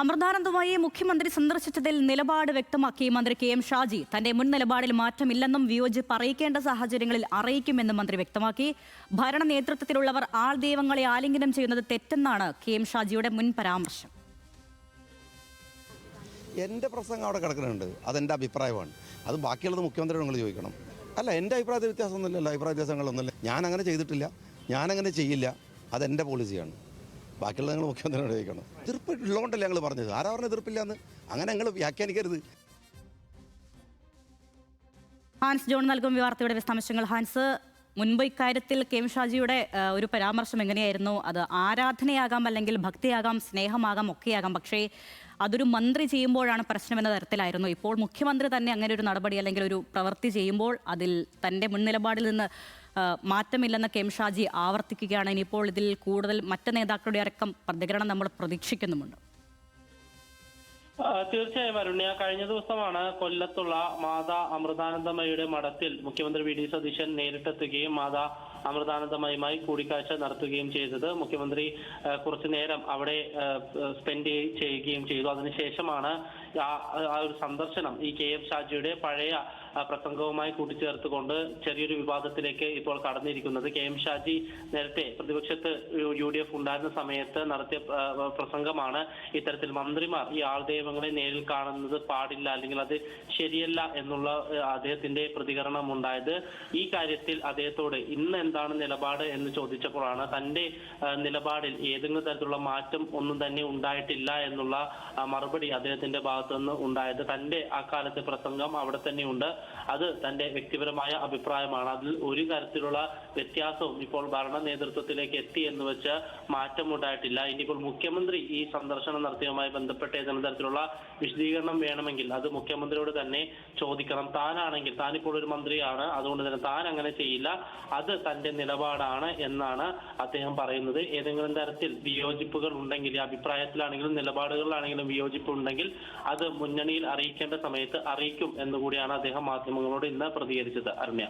അമൃതാനന്ദമയെ മുഖ്യമന്ത്രി സന്ദർശിച്ചതിൽ നിലപാട് വ്യക്തമാക്കി മന്ത്രി കെ എം ഷാജി. തന്റെ മുൻ നിലപാടിൽ മാറ്റമില്ലെന്നും വിയോജിപ്പ് അറിയിക്കേണ്ട സാഹചര്യങ്ങളിൽ അറിയിക്കുമെന്നും മന്ത്രി വ്യക്തമാക്കി. ഭരണ നേതൃത്വത്തിലുള്ളവർ ആൾദൈവങ്ങളെ ആലിംഗനം ചെയ്യുന്നത് തെറ്റെന്നാണ് കെ എം ഷാജിയുടെ മുൻ പരാമർശം. എൻ്റെ പ്രസംഗം അവിടെ കിടക്കുന്നുണ്ട്, അതെൻ്റെ അഭിപ്രായമാണ്. അത് ബാക്കിയുള്ളത് മുഖ്യമന്ത്രിയോട് നിങ്ങൾ ചോദിക്കണം. അല്ല, എൻ്റെ അഭിപ്രായത്തിൽ വ്യത്യാസമൊന്നുമില്ലല്ലോ, അഭിപ്രായ വ്യത്യാസങ്ങളൊന്നുമില്ല. ഞാനങ്ങനെ ചെയ്തിട്ടില്ല, ഞാനങ്ങനെ ചെയ്യില്ല, അതെൻ്റെ പോളിസിയാണ്. ബാക്കിയുള്ള നിങ്ങൾ മുഖ്യമന്ത്രിയോട് ചോദിക്കണം. എതിർപ്പ് ഉള്ളതുകൊണ്ടല്ലേ ഞങ്ങൾ പറഞ്ഞത്. ആരാ പറഞ്ഞ എതിർപ്പില്ല എന്ന്? അങ്ങനെ ഞങ്ങൾ വ്യാഖ്യാനിക്കരുത്. ഹാൻസ് ജോൺ നൽകും വാർത്തയുടെ വിശദാംശങ്ങൾ. ഹാൻസ്, മുൻപ് ഇക്കാര്യത്തിൽ കെ എം ഷാജിയുടെ ഒരു പരാമർശം എങ്ങനെയായിരുന്നു? അത് ആരാധനയാകാം, അല്ലെങ്കിൽ ഭക്തിയാകാം, സ്നേഹമാകാം, ഒക്കെയാകാം, പക്ഷേ അതൊരു മന്ത്രി ചെയ്യുമ്പോഴാണ് പ്രശ്നമെന്ന തരത്തിലായിരുന്നു. ഇപ്പോൾ മുഖ്യമന്ത്രി തന്നെ അങ്ങനെ ഒരു നടപടി അല്ലെങ്കിൽ ഒരു പ്രവൃത്തി ചെയ്യുമ്പോൾ അതിൽ തൻ്റെ മുൻ നിലപാടിൽ നിന്ന് മാറ്റമില്ലെന്ന് കെ എം ഷാജി ആവർത്തിക്കുകയാണ്. ഇനിയിപ്പോൾ ഇതിൽ കൂടുതൽ മറ്റ് നേതാക്കളുടെ അടക്കം പ്രതികരണം നമ്മൾ പ്രതീക്ഷിക്കുന്നുമുണ്ട്. തീർച്ചയായും അരുണ്യ, കഴിഞ്ഞ ദിവസമാണ് കൊല്ലത്തുള്ള മാതാ അമൃതാനന്ദമയുടെ മഠത്തിൽ മുഖ്യമന്ത്രി വി ഡി സതീശൻ നേരിട്ടെത്തുകയും മാതാ അമൃതാനന്ദമയുമായി കൂടിക്കാഴ്ച നടത്തുകയും ചെയ്തത്. മുഖ്യമന്ത്രി കുറച്ചു നേരം അവിടെ സ്പെൻഡ് ചെയ്യുകയും ചെയ്തു. അതിനുശേഷമാണ് ആ ഒരു സന്ദർശനം ഈ കെ എം ഷാജിയുടെ പഴയ പ്രസംഗവുമായി കൂട്ടിച്ചേർത്തുകൊണ്ട് ചെറിയൊരു വിവാദത്തിലേക്ക് ഇപ്പോൾ കടന്നിരിക്കുന്നത്. കെ എം ഷാജി നേരത്തെ പ്രതിപക്ഷത്ത് UDF ഉണ്ടായിരുന്ന സമയത്ത് നടത്തിയ പ്രസംഗമാണ് ഇത്തരത്തിൽ മന്ത്രിമാർ ഈ ആൾദൈവങ്ങളെ നേരിൽ കാണുന്നത് പാടില്ല, അല്ലെങ്കിൽ അത് ശരിയല്ല എന്നുള്ള അദ്ദേഹത്തിന്റെ പ്രതികരണം ഉണ്ടായത്. ഈ കാര്യത്തിൽ അദ്ദേഹത്തോട് ഇന്ന് എന്താണ് നിലപാട് എന്ന് ചോദിച്ചപ്പോഴാണ് തന്റെ നിലപാടിൽ ഏതെങ്കിലും തരത്തിലുള്ള മാറ്റം ഒന്നും തന്നെ ഉണ്ടായിട്ടില്ല എന്നുള്ള മറുപടി അദ്ദേഹത്തിന്റെ ഭാഗത്തുനിന്ന് ഉണ്ടായത്. തന്റെ ആ കാലത്തെ പ്രസംഗം അവിടെ തന്നെയുണ്ട്, അത് തന്റെ വ്യക്തിപരമായ അഭിപ്രായമാണ്, അതിൽ ഒരു തരത്തിലുള്ള വ്യത്യാസവും ഇപ്പോൾ ഭരണ നേതൃത്വത്തിലേക്ക് എത്തി എന്ന് വെച്ച് മാറ്റമുണ്ടായിട്ടില്ല. ഇനിയിപ്പോൾ മുഖ്യമന്ത്രി ഈ സന്ദർശനം നടത്തിയതുമായി ബന്ധപ്പെട്ട് ഏതെങ്കിലും തരത്തിലുള്ള വിശദീകരണം വേണമെങ്കിൽ അത് മുഖ്യമന്ത്രിയോട് തന്നെ ചോദിക്കണം. താനാണെങ്കിൽ, താനിപ്പോൾ ഒരു മന്ത്രിയാണ്, അതുകൊണ്ട് തന്നെ താൻ അങ്ങനെ ചെയ്യില്ല, അത് തന്റെ നിലപാടാണ് എന്നാണ് അദ്ദേഹം പറയുന്നത്. ഏതെങ്കിലും തരത്തിൽ വിയോജിപ്പുകൾ ഉണ്ടെങ്കിൽ, അഭിപ്രായത്തിലാണെങ്കിലും നിലപാടുകളിലാണെങ്കിലും വിയോജിപ്പ് ഉണ്ടെങ്കിൽ അത് മുന്നണിയിൽ അറിയിക്കേണ്ട സമയത്ത് അറിയിക്കും എന്നുകൂടിയാണ് അദ്ദേഹം മാധ്യമങ്ങളോട് ഇന്ന് പ്രതികരിച്ചത്. അരുണ്യ.